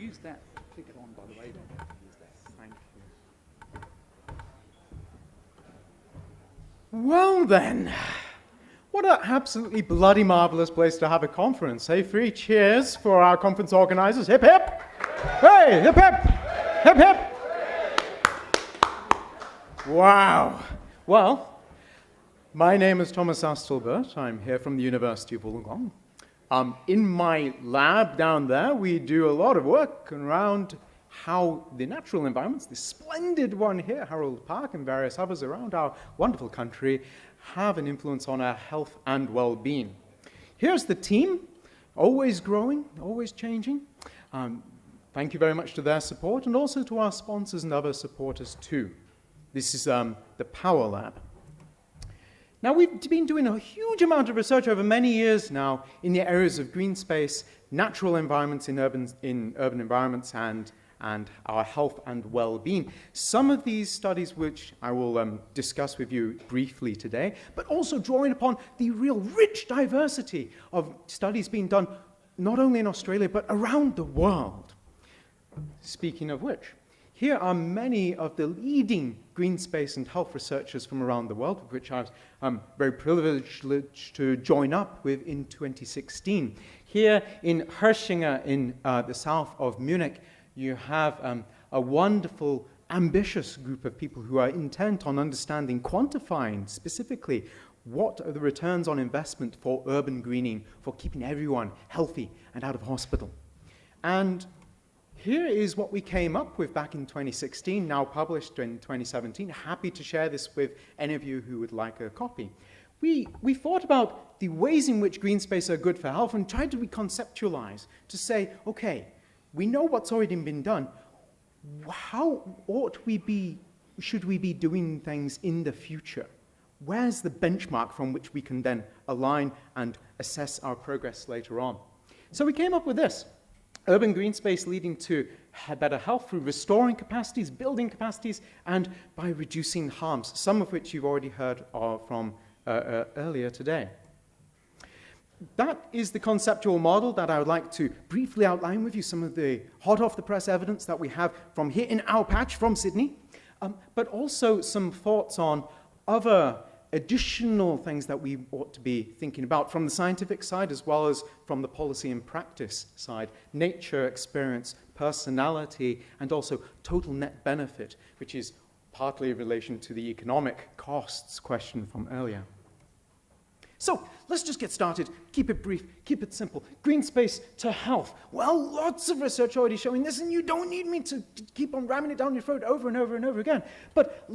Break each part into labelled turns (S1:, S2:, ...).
S1: use that. Click it on, by the way. Use that. Thank you. Well then, what an absolutely bloody marvelous place to have a conference. Hey, 3 cheers for our conference organizers. Hip hip! Hey, hip hip! Hip hip! Wow. Well, my name is Thomas Astell-Burt. I'm here from the University of Wollongong. In my lab down there, we do a lot of work around how the natural environments, the splendid one here, Harold Park, and various others around our wonderful country, have an influence on our health and well-being. Here's the team, always growing, always changing. Thank you very much to their support, and also to our sponsors and other supporters too. This is the Power Lab. Now, we've been doing a huge amount of research over many years now in the areas of green space, natural environments in urban environments, and our health and well-being. Some of these studies, which I will discuss with you briefly today, but also drawing upon the real rich diversity of studies being done not only in Australia, but around the world. Speaking of which, here are many of the leading green space and health researchers from around the world, with which I was very privileged to join up with in 2016. Here in Hechingen, in the south of Munich, you have a wonderful, ambitious group of people who are intent on understanding, quantifying specifically what are the returns on investment for urban greening, for keeping everyone healthy and out of hospital. And here is what we came up with back in 2016, now published in 2017. Happy to share this with any of you who would like a copy. We thought about the ways in which green space are good for health and tried to reconceptualize, to say, okay, we know what's already been done. How should we be doing things in the future? Where's the benchmark from which we can then align and assess our progress later on? So we came up with this. Urban green space leading to better health through restoring capacities, building capacities, and by reducing harms, some of which you've already heard from earlier today. That is the conceptual model that I would like to briefly outline with you, some of the hot-off-the-press evidence that we have from here in our patch from Sydney, but also some thoughts on other additional things that we ought to be thinking about from the scientific side as well as from the policy and practice side. Nature, experience, personality, and also total net benefit, which is partly in relation to the economic costs question from earlier. So let's just get started. Keep it brief, keep it simple. Green space to health. Well, lots of research already showing this, and you don't need me to keep on ramming it down your throat over and over and over again. But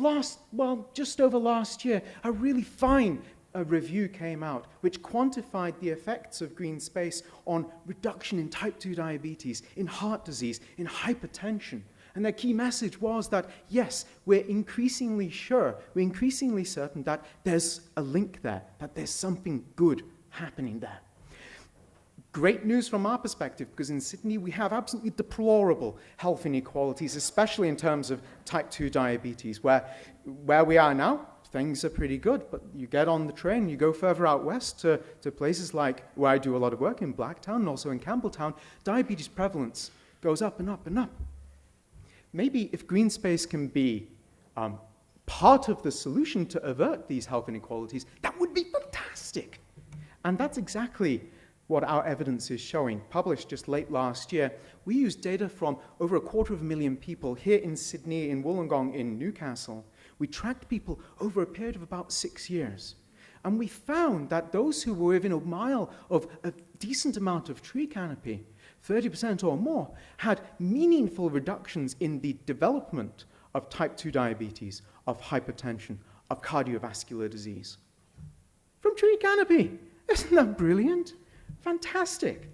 S1: just over last year, a really fine review came out which quantified the effects of green space on reduction in type 2 diabetes, in heart disease, in hypertension. And their key message was that, yes, we're increasingly certain that there's a link there, that there's something good happening there. Great news from our perspective, because in Sydney we have absolutely deplorable health inequalities, especially in terms of type 2 diabetes, where we are now, things are pretty good, but you get on the train, you go further out west to places like where I do a lot of work in Blacktown and also in Campbelltown, diabetes prevalence goes up and up and up. Maybe if green space can be part of the solution to avert these health inequalities, that would be fantastic. And that's exactly what our evidence is showing. Published just late last year, we used data from over 250,000 people here in Sydney, in Wollongong, in Newcastle. We tracked people over a period of about 6 years. And we found that those who were within a mile of a decent amount of tree canopy, 30% or more, had meaningful reductions in the development of type 2 diabetes, of hypertension, of cardiovascular disease. From tree canopy. Isn't that brilliant? Fantastic.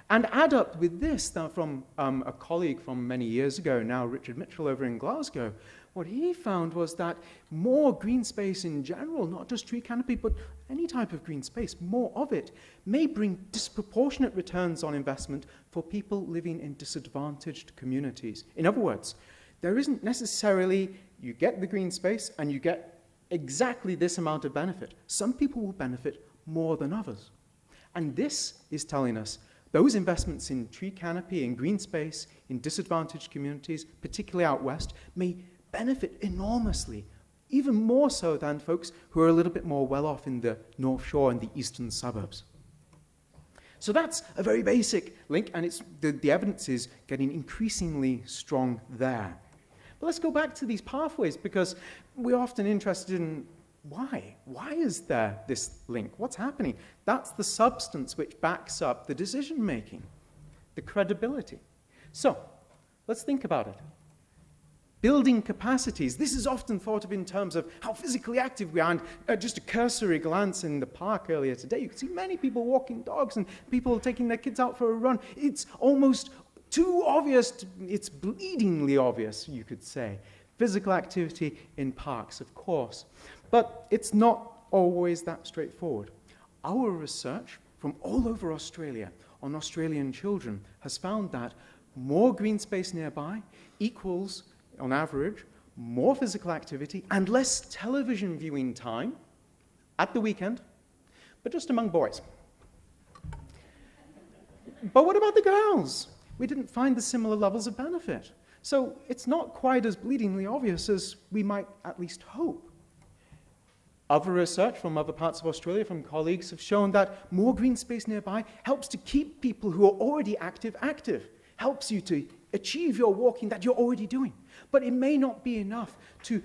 S1: And add up with this now from a colleague from many years ago, now Richard Mitchell over in Glasgow. What he found was that more green space in general, not just tree canopy, but any type of green space, more of it, may bring disproportionate returns on investment for people living in disadvantaged communities. In other words, there isn't necessarily, you get the green space and you get exactly this amount of benefit. Some people will benefit more than others. And this is telling us those investments in tree canopy, in green space, in disadvantaged communities, particularly out west, may benefit enormously, even more so than folks who are a little bit more well off in the North Shore and the eastern suburbs. So that's a very basic link, and the evidence is getting increasingly strong there. But let's go back to these pathways, because we're often interested in why. Why is there this link? What's happening? That's the substance which backs up the decision-making, the credibility. So let's think about it. Building capacities. This is often thought of in terms of how physically active we are. And just a cursory glance in the park earlier today, you could see many people walking dogs and people taking their kids out for a run. It's almost too obvious. It's bleedingly obvious, you could say. Physical activity in parks, of course. But it's not always that straightforward. Our research from all over Australia on Australian children has found that more green space nearby equals, on average, more physical activity and less television viewing time at the weekend, but just among boys. But what about the girls? We didn't find the similar levels of benefit. So it's not quite as bleedingly obvious as we might at least hope. Other research from other parts of Australia, from colleagues, have shown that more green space nearby helps to keep people who are already active, helps you to achieve your walking that you're already doing. But it may not be enough to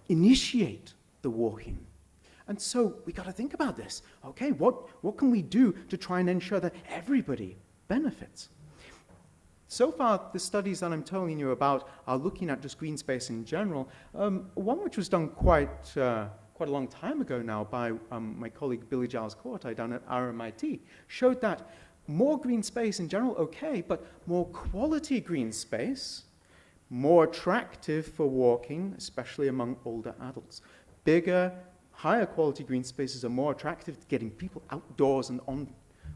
S1: initiate the walking. And so we got to think about this. Okay, what can we do to try and ensure that everybody benefits? So far, the studies that I'm telling you about are looking at just green space in general. One which was done quite a long time ago now by my colleague Billy Giles Corti down at RMIT showed that more green space in general, okay, but more quality green space, more attractive for walking, especially among older adults. Bigger, higher quality green spaces are more attractive to getting people outdoors and on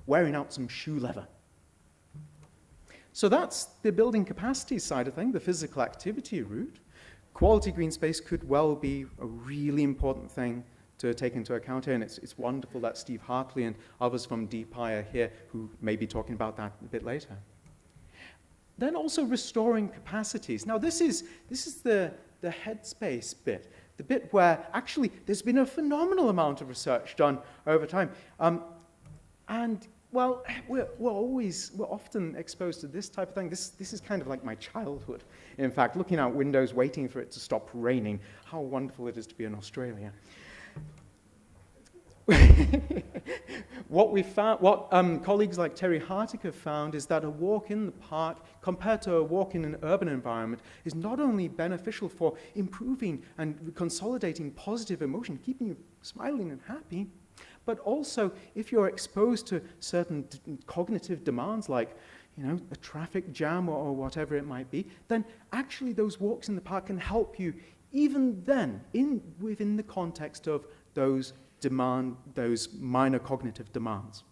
S1: wearing out some shoe leather. So that's the building capacity side of things, the physical activity route. Quality green space could well be a really important thing to take into account here, and it's wonderful that Steve Hartley and others from DPI are here who may be talking about that a bit later. Then also restoring capacities. Now this is the headspace bit, the bit where actually there's been a phenomenal amount of research done over time. And well, we're often exposed to this type of thing. This is kind of like my childhood. In fact, looking out windows, waiting for it to stop raining. How wonderful it is to be in Australia. What colleagues like Terry Hartick have found is that a walk in the park compared to a walk in an urban environment is not only beneficial for improving and consolidating positive emotion, keeping you smiling and happy, but also if you're exposed to certain cognitive demands like a traffic jam or whatever it might be, then actually those walks in the park can help you even then within the context of those minor cognitive demands.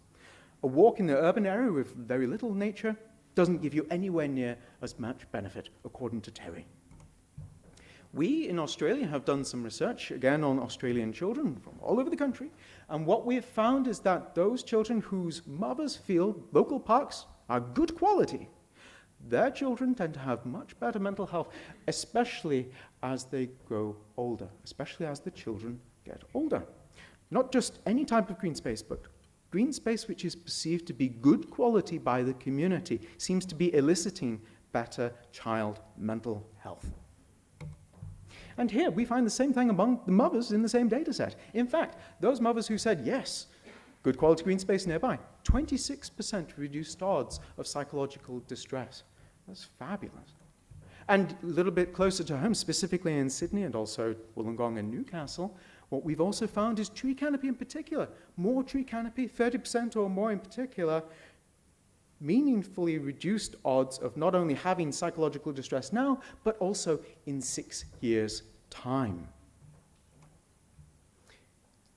S1: A walk in the urban area with very little nature doesn't give you anywhere near as much benefit, according to Terry. We in Australia have done some research, again on Australian children from all over the country, and what we've found is that those children whose mothers feel local parks are good quality, their children tend to have much better mental health, especially as they grow older, especially as the children get older. Not just any type of green space, but green space which is perceived to be good quality by the community seems to be eliciting better child mental health. And here we find the same thing among the mothers in the same data set. In fact, those mothers who said yes, good quality green space nearby, 26% reduced odds of psychological distress. That's fabulous. And a little bit closer to home, specifically in Sydney and also Wollongong and Newcastle, what we've also found is tree canopy in particular. More tree canopy, 30% or more in particular, meaningfully reduced odds of not only having psychological distress now, but also in 6 years' time.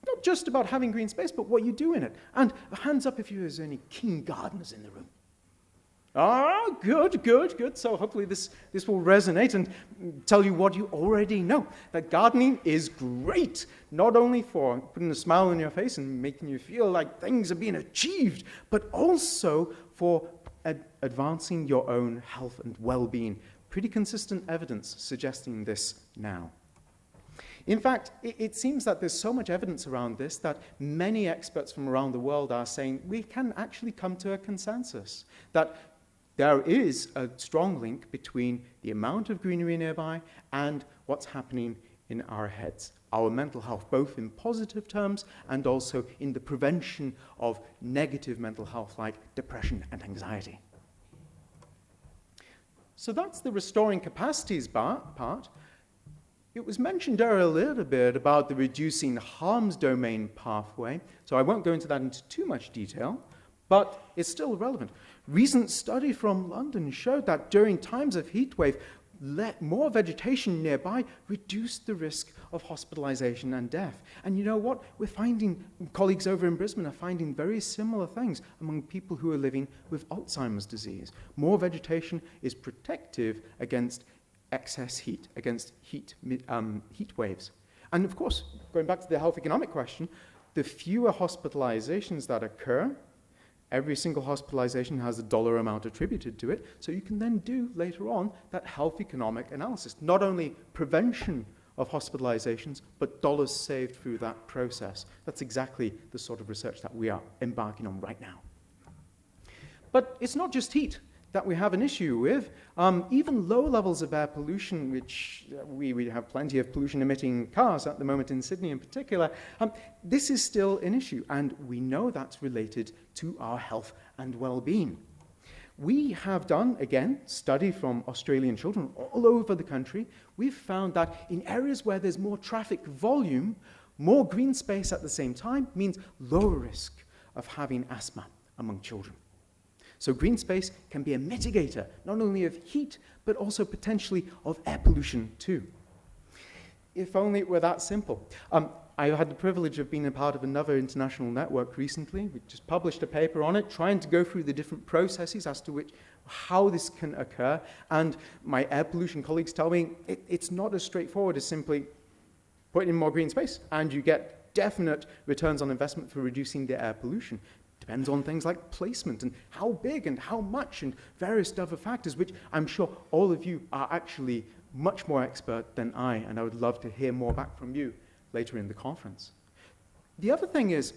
S1: Not just about having green space, but what you do in it. And hands up if there's any keen gardeners in the room. Ah, good, good, good. So hopefully this will resonate and tell you what you already know, that gardening is great, not only for putting a smile on your face and making you feel like things are being achieved, but also for advancing your own health and well-being. Pretty consistent evidence suggesting this now. In fact, it seems that there's so much evidence around this that many experts from around the world are saying we can actually come to a consensus, that there is a strong link between the amount of greenery nearby and what's happening in our heads, our mental health, both in positive terms and also in the prevention of negative mental health like depression and anxiety. So that's the restoring capacities part. It was mentioned earlier a little bit about the reducing harms domain pathway, so I won't go into that into too much detail, but it's still relevant. Recent study from London showed that during times of heat wave, more vegetation nearby reduced the risk of hospitalization and death. And you know what? We're finding, colleagues over in Brisbane are finding very similar things among people who are living with Alzheimer's disease. More vegetation is protective against excess heat, against heat waves. And of course, going back to the health economic question, the fewer hospitalizations that occur, every single hospitalization has a dollar amount attributed to it, so you can then do later on that health economic analysis, not only prevention of hospitalizations, but dollars saved through that process. That's exactly the sort of research that we are embarking on right now. But it's not just heat that we have an issue with. Even low levels of air pollution, which we have plenty of pollution-emitting cars at the moment in Sydney in particular, this is still an issue, and we know that's related to our health and well-being. We have done, again, study from Australian children all over the country. We've found that in areas where there's more traffic volume, more green space at the same time means lower risk of having asthma among children. So green space can be a mitigator, not only of heat, but also potentially of air pollution too. If only it were that simple. I had the privilege of being a part of another international network recently. We just published a paper on it, trying to go through the different processes as to how this can occur. And my air pollution colleagues tell me it's not as straightforward as simply putting in more green space, and you get definite returns on investment for reducing the air pollution. Depends on things like placement and how big and how much and various other factors, which I'm sure all of you are actually much more expert than I, and I would love to hear more back from you later in the conference. The other thing is,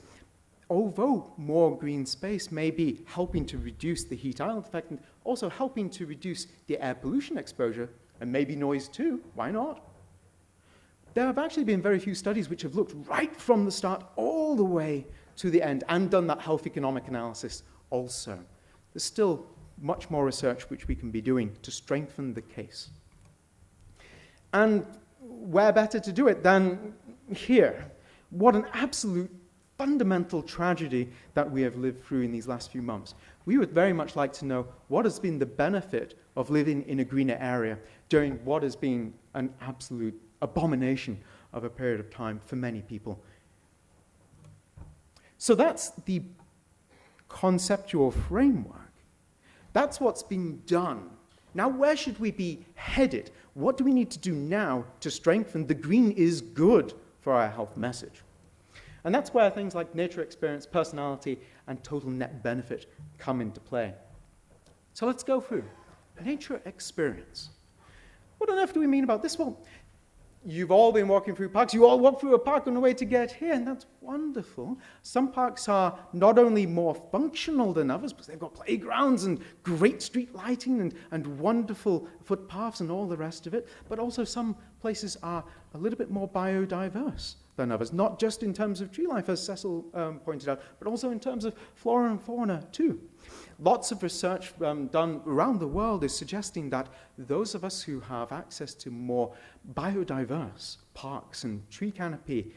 S1: although more green space may be helping to reduce the heat island effect and also helping to reduce the air pollution exposure, and maybe noise too, why not? There have actually been very few studies which have looked right from the start all the way to the end and done that health economic analysis also. There's still much more research which we can be doing to strengthen the case. And where better to do it than here? What an absolute fundamental tragedy that we have lived through in these last few months. We would very much like to know what has been the benefit of living in a greener area during what has been an absolute abomination of a period of time for many people. So that's the conceptual framework. That's what's been done. Now, where should we be headed? What do we need to do now to strengthen the green is good for our health message? And that's where things like nature experience, personality, and total net benefit come into play. So let's go through nature experience. What on earth do we mean about this? Well, you've all been walking through parks. You all walk through a park on the way to get here, and that's wonderful. Some parks are not only more functional than others, because they've got playgrounds and great street lighting and wonderful footpaths and all the rest of it, but also some places are a little bit more biodiverse than others, not just in terms of tree life, as Cecil pointed out, but also in terms of flora and fauna too. Lots of research done around the world is suggesting that those of us who have access to more biodiverse parks and tree canopy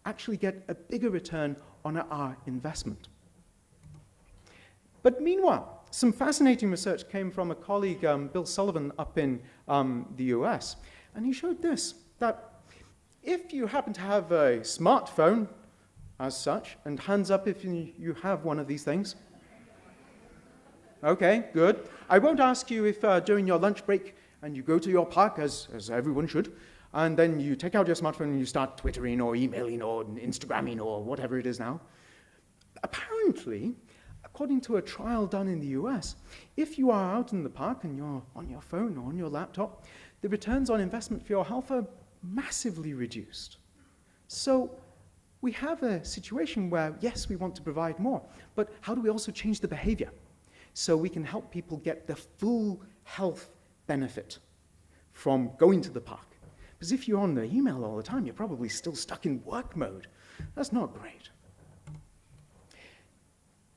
S1: actually get a bigger return on our investment. But meanwhile, some fascinating research came from a colleague, Bill Sullivan, up in the US, and he showed this, that if you happen to have a smartphone as such, and hands up if you have one of these things. Okay, good. I won't ask you if during your lunch break and you go to your park, as everyone should, and then you take out your smartphone and you start Twittering or emailing or Instagramming or whatever it is now. Apparently, according to a trial done in the US, if you are out in the park and you're on your phone or on your laptop, the returns on investment for your health are massively reduced. So we have a situation where, yes, we want to provide more, but how do we also change the behavior so we can help people get the full health benefit from going to the park? Because if you're on the email all the time, you're probably still stuck in work mode. That's not great.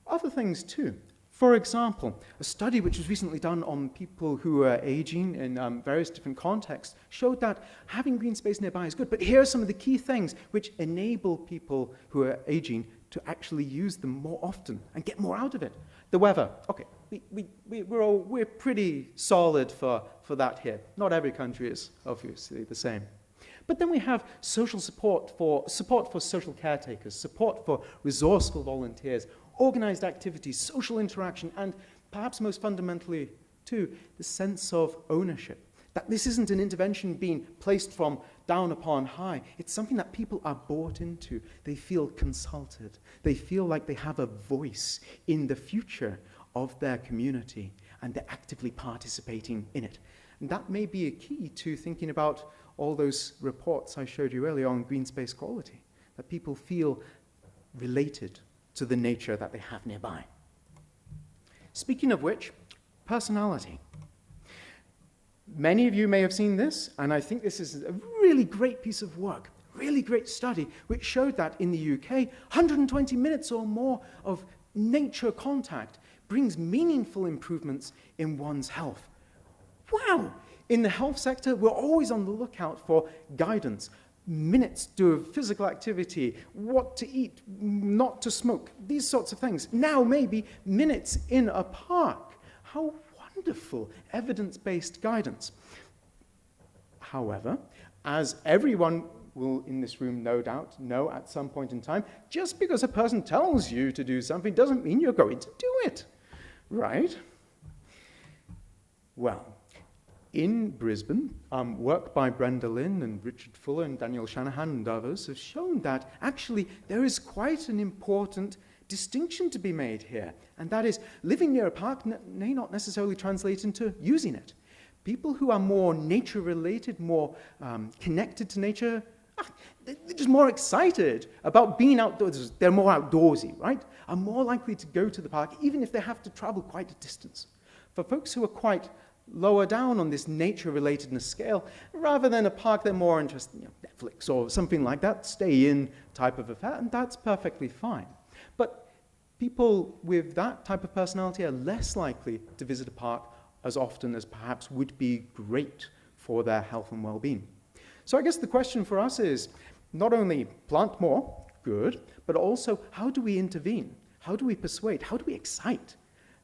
S1: Other things too. For example, a study which was recently done on people who are aging in various different contexts showed that having green space nearby is good, but here are some of the key things which enable people who are aging to actually use them more often and get more out of it. The weather. Okay, we're pretty solid for that here. Not every country is obviously the same. But then we have social support for social caretakers, support for resourceful volunteers, organized activities, social interaction, and perhaps most fundamentally, too, the sense of ownership. That this isn't an intervention being placed from down upon high. It's something that people are bought into. They feel consulted. They feel like they have a voice in the future of their community, and they're actively participating in it. And that may be a key to thinking about all those reports I showed you earlier on green space quality, that people feel related to the nature that they have nearby. Speaking of which, personality. Many of you may have seen this, and I think this is a really great piece of work, really great study, which showed that in the UK, 120 minutes or more of nature contact brings meaningful improvements in one's health. Wow! In the health sector, we're always on the lookout for guidance. Minutes to do physical activity, what to eat, not to smoke, these sorts of things. Now maybe minutes in a park. How wonderful evidence-based guidance. However, as everyone will in this room no doubt know at some point in time, just because a person tells you to do something doesn't mean you're going to do it, right? Well, in Brisbane, work by Brenda Lynn and Richard Fuller and Daniel Shanahan and others have shown that actually there is quite an important distinction to be made here, and that is living near a park may not necessarily translate into using it. People who are more nature-related, more connected to nature, they're just more excited about being outdoors. They're more outdoorsy, right? Are more likely to go to the park, even if they have to travel quite a distance. For folks who are quite lower down on this nature-relatedness scale, rather than a park they're more interested in, Netflix or something like that, stay-in type of affair, and that's perfectly fine. But people with that type of personality are less likely to visit a park as often as perhaps would be great for their health and well-being. So I guess the question for us is not only plant more, good, but also how do we intervene? How do we persuade? How do we excite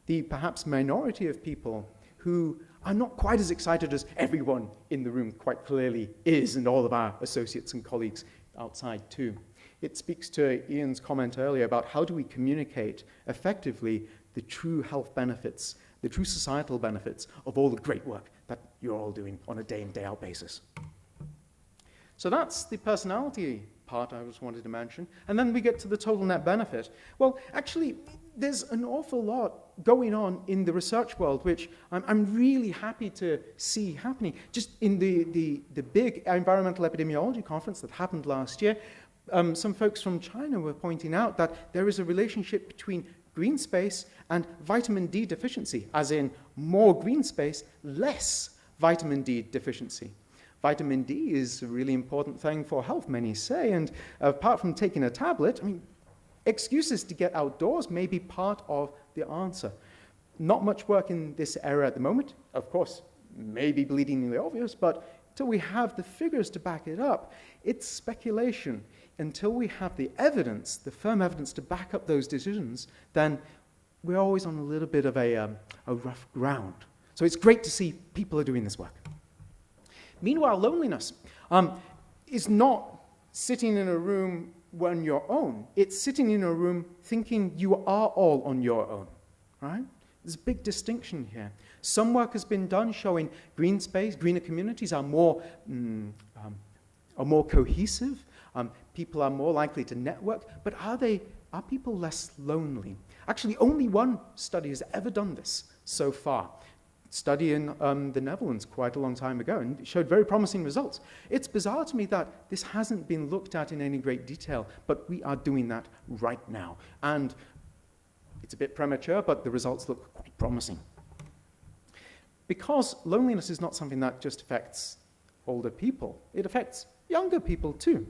S1: the perhaps minority of people who are not quite as excited as everyone in the room quite clearly is, and all of our associates and colleagues outside too? It speaks to Ian's comment earlier about how do we communicate effectively the true health benefits, the true societal benefits of all the great work that you're all doing on a day-in, day-out basis. So that's the personality part I just wanted to mention. And then we get to the total net benefit. Well, actually, there's an awful lot going on in the research world, which I'm really happy to see happening. Just in the big environmental epidemiology conference that happened last year, some folks from China were pointing out that there is a relationship between green space and vitamin D deficiency, as in more green space, less vitamin D deficiency. Vitamin D is a really important thing for health, many say, and apart from taking a tablet, I mean, excuses to get outdoors may be part of the answer. Not much work in this area at the moment, of course, maybe bleedingly obvious, but until we have the figures to back it up, it's speculation. Until we have the evidence, the firm evidence to back up those decisions, then we're always on a little bit of a rough ground. So it's great to see people are doing this work. Meanwhile, loneliness is not sitting in a room on your own. It's sitting in a room thinking you are all on your own, right? There's a big distinction here. Some work has been done showing green space, greener communities are more cohesive. People are more likely to network, but are people less lonely? Actually, only one study has ever done this so far. Study in the Netherlands quite a long time ago, and it showed very promising results. It's bizarre to me that this hasn't been looked at in any great detail, but we are doing that right now. And it's a bit premature, but the results look quite promising. Because loneliness is not something that just affects older people, it affects younger people too.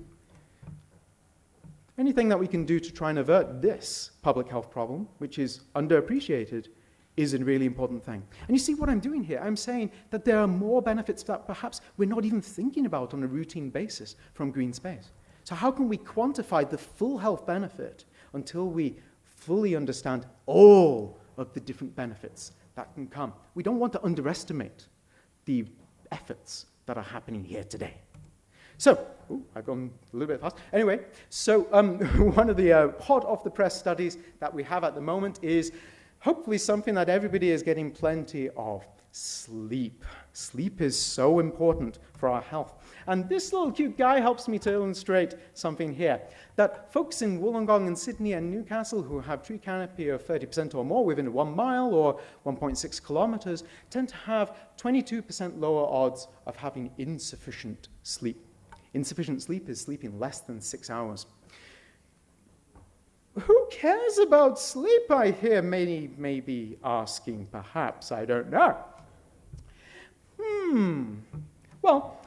S1: Anything that we can do to try and avert this public health problem, which is underappreciated, is a really important thing. And you see what I'm doing here? I'm saying that there are more benefits that perhaps we're not even thinking about on a routine basis from green space. So how can we quantify the full health benefit until we fully understand all of the different benefits that can come? We don't want to underestimate the efforts that are happening here today. So, I've gone a little bit fast. Anyway, so one of the hot off-the-press studies that we have at the moment is hopefully something that everybody is getting plenty of: sleep. Sleep is so important for our health. And this little cute guy helps me to illustrate something here. That folks in Wollongong and Sydney and Newcastle who have tree canopy of 30% or more within 1 mile or 1.6 kilometers tend to have 22% lower odds of having insufficient sleep. Insufficient sleep is sleeping less than 6 hours. Who cares about sleep, I hear many may be asking, perhaps, I don't know. Well,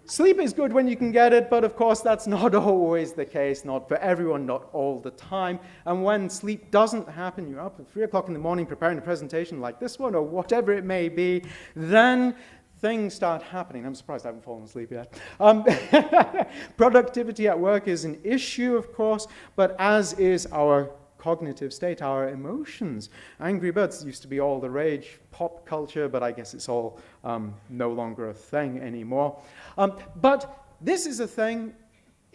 S1: sleep is good when you can get it, but of course that's not always the case, not for everyone, not all the time. And when sleep doesn't happen, you're up at 3 o'clock in the morning preparing a presentation like this one or whatever it may be, then things start happening. I'm surprised I haven't fallen asleep yet. Productivity at work is an issue, of course, but as is our cognitive state, our emotions. Angry Birds used to be all the rage, pop culture, but I guess it's all no longer a thing anymore. But this is a thing,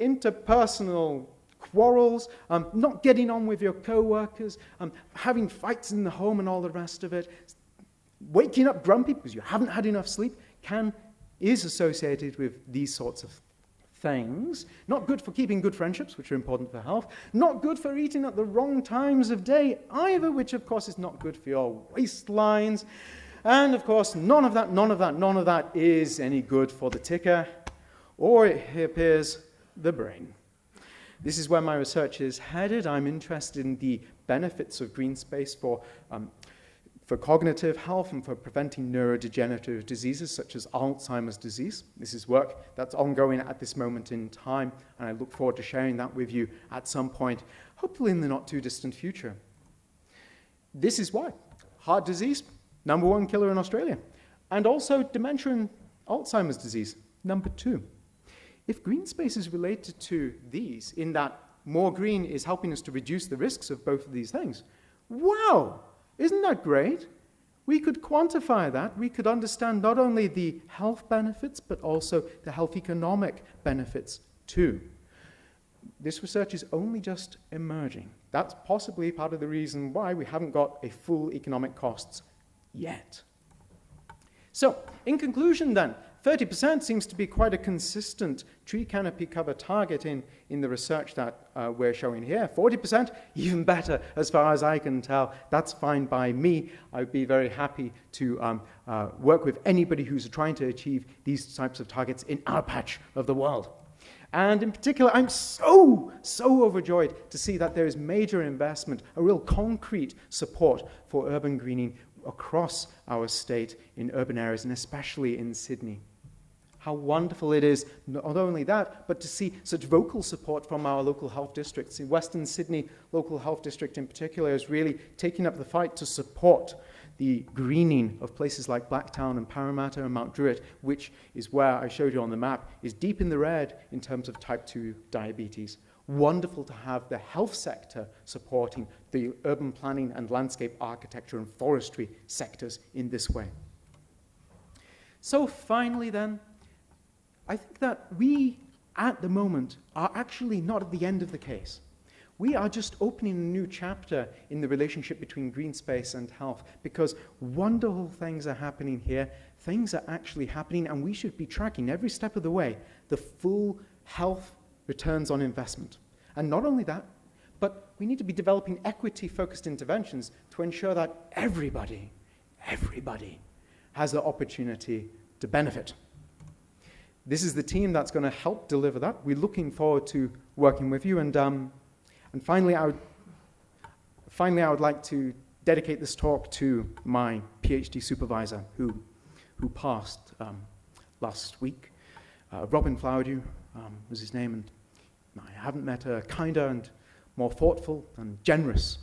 S1: interpersonal quarrels, not getting on with your co-workers, having fights in the home and all the rest of it, waking up grumpy because you haven't had enough sleep is associated with these sorts of things. Not good for keeping good friendships, which are important for health. Not good for eating at the wrong times of day either, which of course is not good for your waistlines. And of course, none of that is any good for the ticker, or it appears the brain. This is where my research is headed. I'm interested in the benefits of green space for cognitive health and for preventing neurodegenerative diseases such as Alzheimer's disease. This is work that's ongoing at this moment in time, and I look forward to sharing that with you at some point, hopefully in the not too distant future. This is why heart disease, #1 killer in Australia, and also dementia and Alzheimer's disease, #2. If green space is related to these, in that more green is helping us to reduce the risks of both of these things, wow! Isn't that great? We could quantify that. We could understand not only the health benefits, but also the health economic benefits too. This research is only just emerging. That's possibly part of the reason why we haven't got a full economic costs yet. So, in conclusion then, 30% seems to be quite a consistent tree canopy cover target in the research that we're showing here. 40%, even better as far as I can tell. That's fine by me. I'd be very happy to work with anybody who's trying to achieve these types of targets in our patch of the world. And in particular, I'm so overjoyed to see that there is major investment, a real concrete support for urban greening across our state in urban areas, and especially in Sydney. How wonderful it is, not only that, but to see such vocal support from our local health districts. The Western Sydney Local Health District in particular is really taking up the fight to support the greening of places like Blacktown and Parramatta and Mount Druitt, which is where I showed you on the map, is deep in the red in terms of type 2 diabetes. Wonderful to have the health sector supporting the urban planning and landscape architecture and forestry sectors in this way. So finally then, I think that we, at the moment, are actually not at the end of the case. We are just opening a new chapter in the relationship between green space and health, because wonderful things are happening here. Things are actually happening, and we should be tracking every step of the way the full health returns on investment. And not only that, but we need to be developing equity-focused interventions to ensure that everybody has the opportunity to benefit. This is the team that's going to help deliver that. We're looking forward to working with you. And finally, I would like to dedicate this talk to my PhD supervisor who passed last week. Robin Flowerdew was his name, and I haven't met a kinder and more thoughtful and generous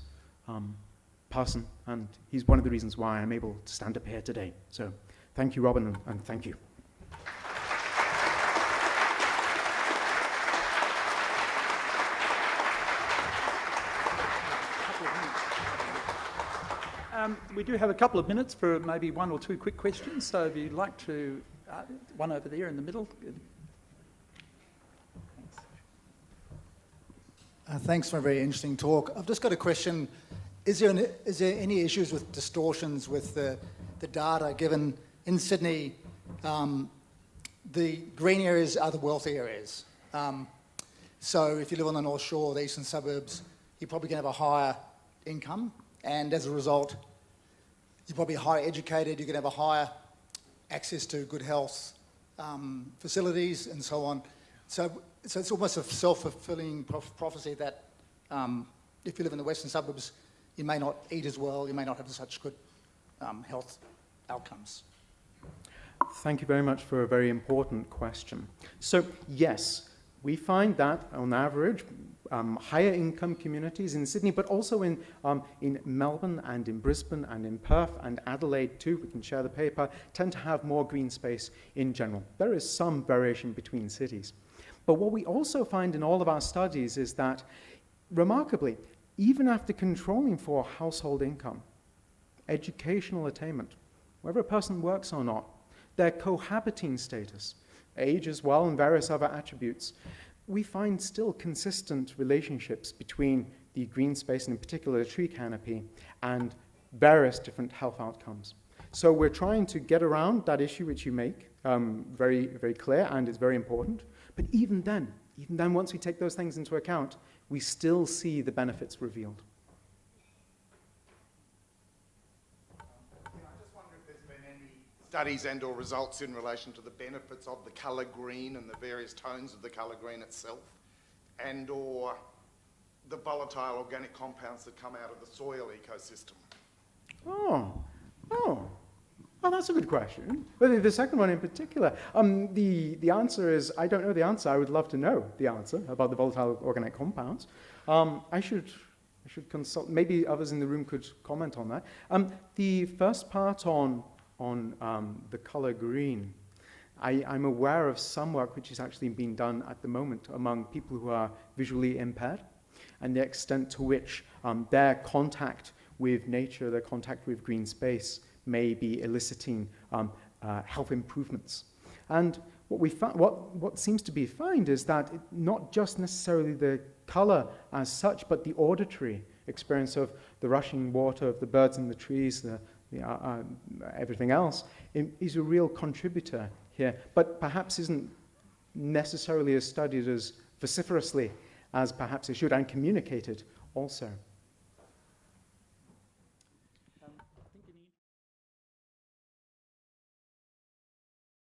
S1: person, and he's one of the reasons why I'm able to stand up here today. So thank you, Robin, and thank you.
S2: We do have a couple of minutes for maybe one or two quick questions, so if you'd like to, one over there in the middle.
S3: Thanks for a very interesting talk. I've just got a question. Is there any issues with distortions with the data, given in Sydney the green areas are the wealthy areas? So if you live on the North Shore, the eastern suburbs, you're probably going to have a higher income, and as a result, you're probably higher educated, you're going to have a higher access to good health facilities and so on. So it's almost a self-fulfilling prophecy that if you live in the western suburbs, you may not eat as well, you may not have such good health outcomes.
S1: Thank you very much for a very important question. So yes, we find that on average, higher income communities in Sydney, but also in Melbourne and in Brisbane and in Perth and Adelaide too, we can share the paper, tend to have more green space in general. There is some variation between cities. But what we also find in all of our studies is that, remarkably, even after controlling for household income, educational attainment, whether a person works or not, their cohabiting status, age as well, and various other attributes, we find still consistent relationships between the green space, and in particular the tree canopy, and various different health outcomes. So we're trying to get around that issue which you make very, very clear, and it's very important. But even then, once we take those things into account, we still see the benefits revealed.
S4: I just wonder if there's been any studies and or results in relation to the benefits of the colour green and the various tones of the colour green itself, and or the volatile organic compounds that come out of the soil ecosystem.
S1: Oh, that's a good question. But the second one in particular, the answer is, I don't know the answer. I would love to know the answer about the volatile organic compounds. I should consult, maybe others in the room could comment on that. The first part on the colour green, I'm aware of some work which is actually being done at the moment among people who are visually impaired, and the extent to which their contact with nature, their contact with green space, may be eliciting health improvements. And what seems to be found is that not just necessarily the colour as such, but the auditory experience of the rushing water, of the birds in the trees, everything else, is a real contributor here, but perhaps isn't necessarily as studied as vociferously as perhaps it should, and communicated also.